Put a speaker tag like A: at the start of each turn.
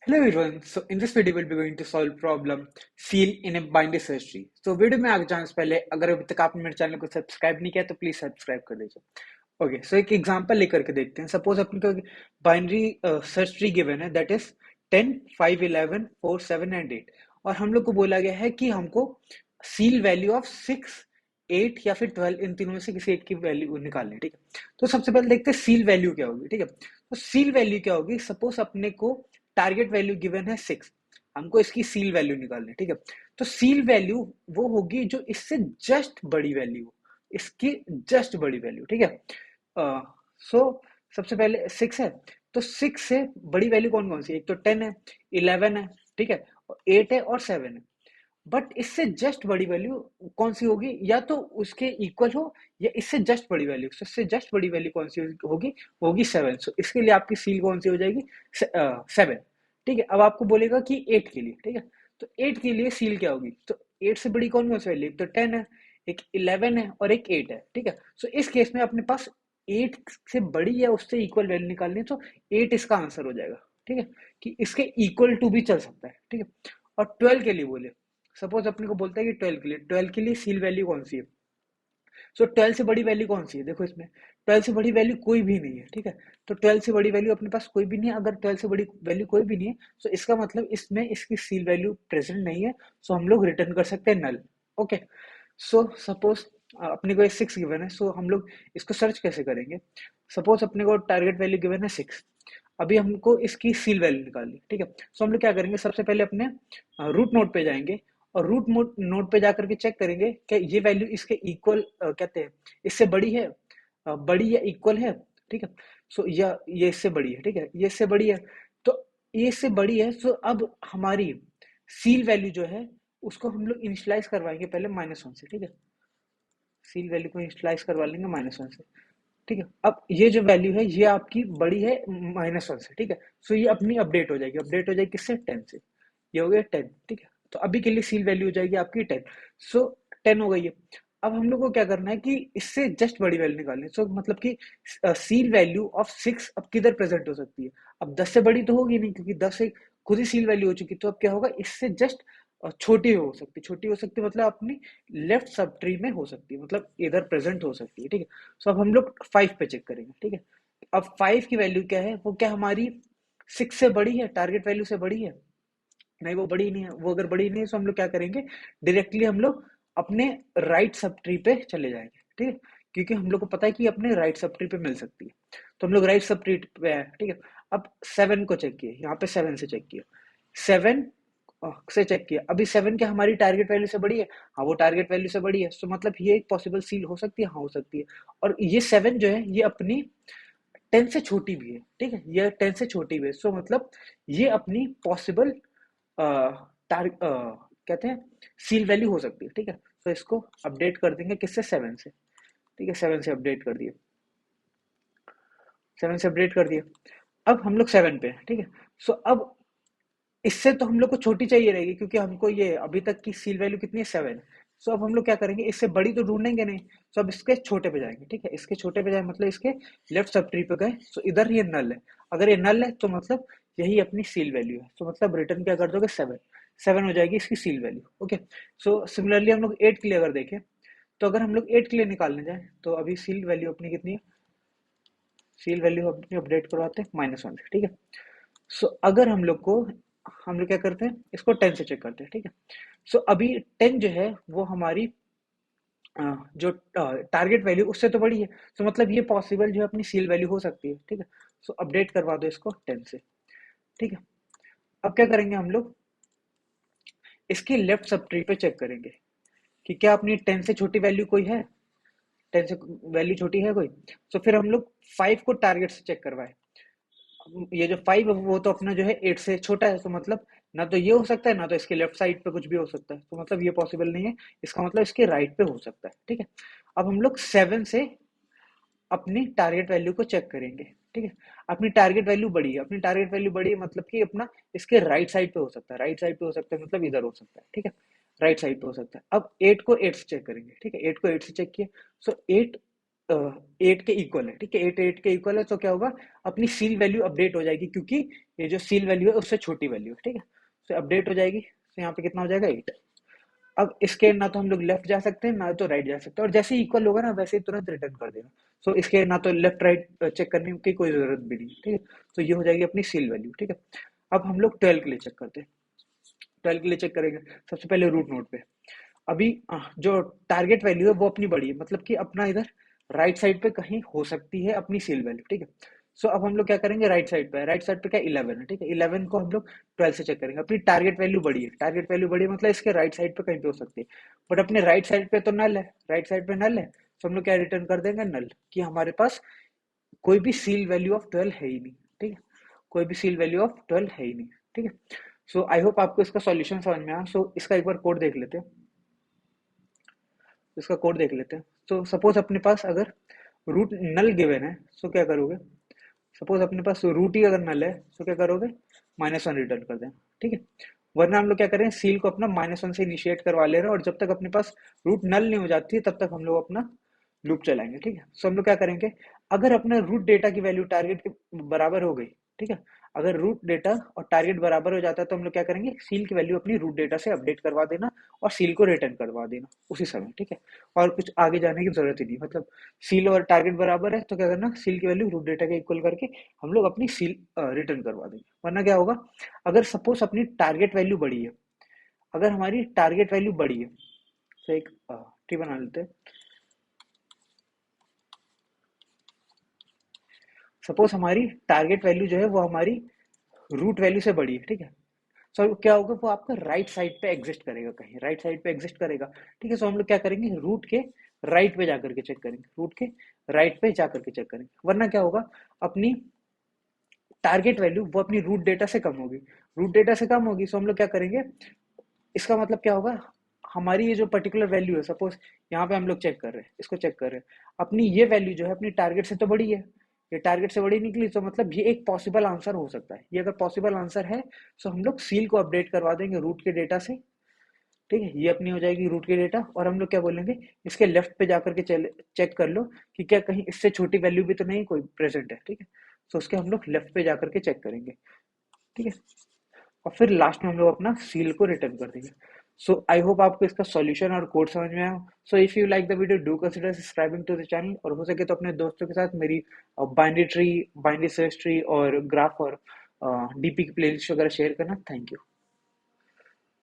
A: Hello everyone. So in this video we'll be going to solve problem seal in a binary search tree. So video में आगे जाने से पहले अगर अभी तक आपने मेरे चैनल को सब्सक्राइब नहीं किया तो प्लीज सब्सक्राइब कर दीजिए। ओके, सो एक एग्जांपल लेकर के देखते हैं। सपोज अपने को बाइनरी सर्च ट्री गिवन है दैट इज 10, 5, 11, 4, 7 एंड 8 और हम लोग को बोला गया है कि हमको सील वैल्यू ऑफ 6, 8 या फिर 12 इन तीनों में से किसी एक की वैल्यू निकालनी है। ठीक है, तो सबसे पहले देखते हैं सील वैल्यू क्या होगी। ठीक है, तो सील वैल्यू क्या होगी। सपोज अपने को टारगेट वैल्यू गिवन है 6, हमको इसकी सील वैल्यू निकालनी है। ठीक है, तो सील वैल्यू वो होगी जो इससे जस्ट बड़ी वैल्यू हो, इसकी जस्ट बड़ी वैल्यू। ठीक है, सो सबसे पहले 6 है, तो 6 से बड़ी वैल्यू कौन कौन सी है। एक तो 10 है, 11 है, ठीक है, 8 है और 7 है। बट इससे जस्ट बड़ी वैल्यू कौन सी होगी, या तो उसके इक्वल हो या इससे जस्ट बड़ी वैल्यू। इससे जस्ट बड़ी वैल्यू कौन सी होगी, होगी 7। सो इसके लिए आपकी सील कौन सी हो जाएगी, 7। ठीक है, अब आपको बोलेगा कि 8 के लिए। ठीक है, तो 8 के लिए सील क्या होगी, तो 8 से बड़ी कौन कौन सी वैल्यू, तो 10 है, एक 11 है और एक 8 है। ठीक है, सो इस केस में अपने पास 8 से बड़ी या उससे इक्वल वैल्यू निकालनी है, तो 8 इसका आंसर हो जाएगा। ठीक है, कि इसके इक्वल टू भी चल सकता है। ठीक है, और 12 के लिए बोले, सपोज अपने को बोलता है कि 12 के लिए सील वैल्यू कौन सी है। सो 12 से बड़ी वैल्यू कौन सी है, देखो इसमें 12 से बड़ी वैल्यू कोई भी नहीं है। ठीक है, तो 12 से बड़ी वैल्यू अपने पास कोई भी नहीं है। अगर 12 से बड़ी वैल्यू कोई भी नहीं है, तो इसका मतलब इसमें इसकी सील वैल्यू प्रेजेंट नहीं है। सो हम लोग रिटर्न कर सकते हैं नल। ओके, सो सपोज अपने को 6 गिवन है, सो हम लोग इसको सर्च कैसे करेंगे। सपोज अपने को टारगेट वैल्यू गिवन है 6, अभी हमको इसकी सील वैल्यू निकालनी। ठीक है, सो हम लोग क्या करेंगे, सबसे पहले अपने रूट नोड पे जाएंगे और रूट नोड पे जाकर के चेक करेंगे कि ये वैल्यू इसके इक्वल कहते हैं, इससे बड़ी है, बड़ी या इक्वल है। ठीक है, सो ये इससे बड़ी है। ठीक है, ये इससे बड़ी है, तो ये इससे बड़ी है। सो अब हमारी सील वैल्यू जो है उसको हम लोग इनिशियलाइज करवाएंगे पहले -1 से। ठीक है, सील वैल्यू को इनिशियलाइज करवा लेंगे -1 से। ठीक है, अब ये जो वैल्यू है ये आपकी बड़ी है -1 से। ठीक है, सो ये अपनी अपडेट हो जाएगी किससे, 10 से। ये हो गया 10। ठीक है, तो अभी के लिए सील वैल्यू हो जाएगी आपकी 10। सो 10 हो गई है। अब हम लोग को क्या करना है कि इससे जस्ट बड़ी वैल्यू निकालनी है। सो मतलब कि सील वैल्यू ऑफ 6 अब किधर प्रेजेंट हो सकती है, अब 10 से बड़ी तो होगी नहीं, क्योंकि 10 से खुद ही सील वैल्यू हो चुकी। तो अब क्या होगा, इससे जस्ट छोटी हो सकती मतलब अपनी लेफ्ट सब ट्री में हो सकती है, मतलब इधर प्रेजेंट हो सकती है। ठीक है, सो अब हम लोग 5 पे चेक करेंगे। ठीक है, अब 5 की वैल्यू क्या है, वो क्या हमारी 6 से बड़ी है, टारगेट वैल्यू से बड़ी है। नहीं, वो बड़ी नहीं है। वो अगर बड़ी नहीं है तो हम लोग क्या करेंगे, डायरेक्टली हम लोग अपने राइट सब ट्री पे चले जाएंगे। ठीक है, क्योंकि हम लोग को पता है कि अपने राइट सब ट्री पे मिल सकती है, तो हम लोग राइट सब ट्री पे है। ठीक है, अब 7 को चेक किए, यहाँ पे 7 से चेक किया, 7 से चेक किया, अभी 7 क्या हमारी टारगेट वैल्यू से बड़ी है, हाँ वो टारगेट वैल्यू से बड़ी है। तो मतलब ये एक पॉसिबल सील हो सकती है, हाँ हो सकती है। और ये 7 जो है ये अपनी 10 से छोटी भी है। ठीक है, ये 10 से छोटी भी है। सो मतलब ये अपनी पॉसिबल कहते हैं सील वैल्यू हो सकती है। ठीक है, तो इसको अपडेट कर देंगे किससे, 7 से। ठीक है, 7 से अपडेट कर दिए, 7 से अपडेट कर दिए। अब हम लोग 7 पे हैं। ठीक है, सो अब इससे तो हम लोग को छोटी चाहिए रहेगी, क्योंकि हमको ये अभी तक की सील वैल्यू कितनी है, 7। सो अब हम लोग क्या करेंगे, इससे बड़ी तो ढूंढेंगे नहीं। सो अब इसके छोटे पे जाएंगे। ठीक है, इसके छोटे पे जाए मतलब इसके लेफ्ट सब ट्री पे गए। सो इधर ये नल है, अगर ये नल है तो मतलब यही अपनी सील वैल्यू है। तो मतलब रिटर्न क्या कर दोगे, 7। 7 हो जाएगी इसकी seal value. Okay, so similarly हम लोग 8 के लिए अगर देखें, तो अगर हम लोग 8 के लिए निकालने जाए तो अभी सील वैल्यू अपनी कितनी है, सील वैल्यू अपनी अपडेट करवाते हैं -1 से। ठीक है, सो अगर हम लोग क्या करते हैं, इसको 10 से चेक करते हैं। ठीक है, सो अभी 10 जो है वो हमारी जो टारगेट वैल्यू उससे तो बड़ी है। सो मतलब ये पॉसिबल जो है अपनी सील वैल्यू हो सकती है। ठीक है, सो अपडेट करवा दो इसको 10 से। ठीक है, अब क्या करेंगे हम लोग, इसके लेफ्ट सब ट्री पे चेक करेंगे कि क्या अपनी 10 से छोटी वैल्यू कोई है, 10 से वैल्यू छोटी है कोई। सो फिर हम लोग 5 को टारगेट से चेक करवाए, ये जो 5 है वो तो अपना जो है 8 से छोटा है। तो मतलब ना तो ये हो सकता है, ना तो इसके लेफ्ट साइड पे कुछ भी हो सकता है। तो मतलब ये पॉसिबल नहीं है, इसका मतलब इसके राइट पे हो सकता है। ठीक है, अब हम लोग 7 से अपनी टारगेट वैल्यू को चेक करेंगे। ठीक है, अपनी टारगेट वैल्यू बड़ी है, अपनी टारगेट वैल्यू बड़ी है मतलब कि अपना इसके राइट साइड पे हो सकता है, राइट साइड पे हो सकता है मतलब इधर हो सकता है। ठीक है, राइट साइड पे हो सकता है। अब 8 को 8 से चेक करेंगे। ठीक है, 8 को 8 से चेक किया, सो 8 8 के इक्वल है, ठीक है, 8 के इक्वल है, तो क्या होगा, अपनी सील वैल्यू अपडेट हो जाएगी, क्योंकि ये जो सील वैल्यू है उससे छोटी वैल्यू है, ठीक है, तो अपडेट हो जाएगी। तो यहाँ पे कितना हो जाएगा, 8। अब इसके ना तो हम लोग लेफ्ट जा सकते हैं ना तो राइट जा सकते हैं, और जैसे इक्वल होगा ना वैसे ही तुरंत रिटर्न कर देना। सो इसके ना तो लेफ्ट राइट चेक करने की कोई जरूरत भी नहीं, ठीक है। तो ये हो जाएगी अपनी सील वैल्यू, ठीक है। अब हम लोग 12 के लिए चेक करते हैं। 12 के लिए चेक करेंगे, सबसे पहले रूट नोड पे। अभी जो टारगेट वैल्यू है वो अपनी बड़ी है, मतलब कि अपना इधर राइट साइड पे कहीं हो सकती है अपनी सेल वैल्यू, ठीक है। सो अब हम लोग क्या करेंगे, राइट साइड पे क्या 11 है, ठीक है, 11 को हम लोग 12 से चेक करेंगे। अपनी टारगेट वैल्यू बड़ी है, टारगेट वैल्यू बड़ी है मतलब इसके राइट साइड पे कहीं पे हो सकती है, बट अपने राइट साइड पे तो नल है, राइट साइड पे नल है, तो हम लोग क्या रिटर्न कर देंगे, नल, कि हमारे पास कोई भी सील वैल्यू ऑफ 12 है ही नहीं, ठीक है, कोई भी सील वैल्यू ऑफ 12 है ही नहीं, ठीक है। सो आई होप आपको इसका सॉल्यूशन समझ में आया। सो इसका एक बार कोड देख लेते हैं, इसका कोड देख लेते हैं। तो सपोज अपने पास अगर रूट नल गिवन है, सो क्या करोगे, सपोज अपने पास रूट ही अगर नल है, तो क्या करोगे, -1 रिटर्न कर दें, ठीक है। वरना हम लोग क्या करें, सील को अपना -1 से इनिशिएट करवा ले रहे हैं, और जब तक अपने पास रूट नल नहीं हो जाती है तब तक हम लोग अपना लूप चलाएंगे, ठीक है। सो हम लोग क्या करेंगे, अगर अपना रूट डेटा की वैल्यू टारगेट के बराबर हो गई, ठीक है, अगर रूट डेटा और टारगेट बराबर हो जाता है तो हम लोग क्या करेंगे, सील की वैल्यू अपनी रूट डेटा से अपडेट करवा देना और सील को रिटर्न करवा देना उसी समय, ठीक है। और कुछ आगे जाने की जरूरत ही नहीं, मतलब सील और टारगेट बराबर है तो क्या करना, सील की वैल्यू रूट डेटा के इक्वल करके हम लोग अपनी सील रिटर्न करवा देंगे। वरना क्या होगा, अगर सपोज अपनी टारगेट वैल्यू बड़ी है, अगर हमारी टारगेट वैल्यू बड़ी है, तो एक ट्री बना लेते हैं। सपोज हमारी टारगेट वैल्यू जो है वो हमारी रूट वैल्यू से बड़ी है, ठीक है। सो क्या होगा, वो आपका राइट साइड पे एग्जिस्ट करेगा, कहीं राइट साइड पे एग्जिस्ट करेगा, ठीक है। सो हम लोग क्या करेंगे, रूट के राइट पे जाकर के चेक करेंगे, रूट के राइट पे जाकर के चेक करेंगे। वरना क्या होगा, अपनी टारगेट वैल्यू वो अपनी रूट डेटा से कम होगी, रूट डेटा से कम होगी, सो हम लोग क्या करेंगे, इसका मतलब क्या होगा, हमारी ये जो पर्टिकुलर वैल्यू है, सपोज यहाँ पे हम लोग चेक कर रहे हैं, इसको चेक कर रहे हैं, अपनी ये वैल्यू जो है अपनी टारगेट से तो बड़ी है, ये टारगेट से बड़ी निकली, तो मतलब ये एक पॉसिबल आंसर हो सकता है। ये अगर पॉसिबल आंसर है तो हम लोग सील को अपडेट करवा देंगे रूट के डेटा से, ठीक है, ये अपनी हो जाएगी रूट के डेटा। और हम लोग क्या बोलेंगे, इसके लेफ्ट पे जाकर के चेक कर लो कि क्या कहीं इससे छोटी वैल्यू भी तो नहीं कोई प्रेजेंट है, ठीक है। तो उसके हम लोग लेफ्ट पे जाकर के चेक करेंगे, ठीक है, और फिर लास्ट में हम लोग अपना सील को रिटर्न कर देंगे। सो आई होप आपको इसका सॉल्यूशन और कोड समझ में आया। So if you like the video do consider subscribing to the channel, और हो सके तो अपने दोस्तों के साथ मेरी binary tree, binary search tree और ग्राफ और डीपी की प्लेलिस्ट वगैरह शेयर करना। Thank you.